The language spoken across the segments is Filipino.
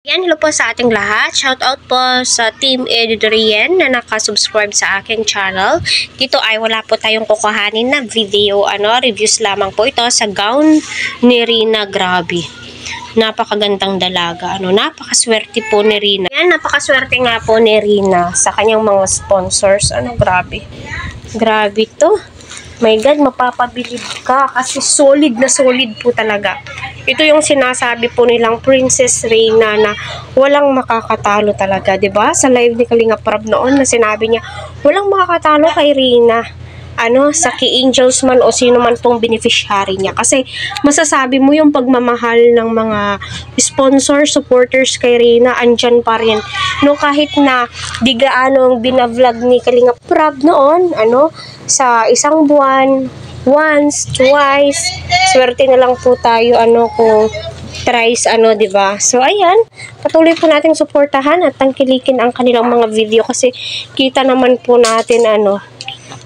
Yan, hello po sa ating lahat. Shout out po sa Team Edudorien na nakasubscribe sa aking channel. Dito ay wala po tayong kukuhanin na video. Reviews lamang po ito sa gown ni Rina. Grabe. Napakagandang dalaga. Napakaswerte po ni Rina. Yan, napakaswerte nga po ni Rina sa kanyang mga sponsors. Grabe. Grabe to. My God, mapapabilib ka kasi solid na solid po talaga. Ito yung sinasabi po nilang Princess Rina na walang makakatalo talaga, 'di ba? Sa live ni Kalinga Prab noon na sinabi niya, walang makakatalo kay Rina. Sa Key Angels man o sino man pong beneficiary niya. Kasi masasabi mo yung pagmamahal ng mga sponsor, supporters kay Rina, andyan pa rin. Kahit na di gaano binavlog ni Kalinga Prab noon, sa isang buwan, once, twice, swerte na lang po tayo, kung thrice, diba? So, ayan, patuloy po nating suportahan at tangkilikin ang kanilang mga video kasi kita naman po natin,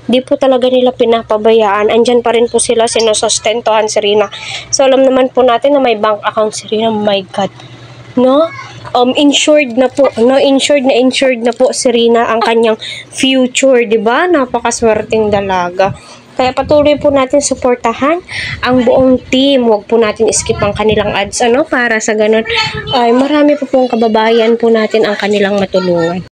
di po talaga nila pinapabayaan. Andyan pa rin po sila, sinusustentuhan si Rina. So, alam naman po natin na may bank account si Rina. My God. Insured na po. Insured na po si Rina ang kanyang future. Diba? Napakaswerteng dalaga. Kaya patuloy po natin suportahan ang buong team. Huwag po natin skip ang kanilang ads. Para sa ganun, ay marami po pong kababayan po natin ang kanilang matulungan.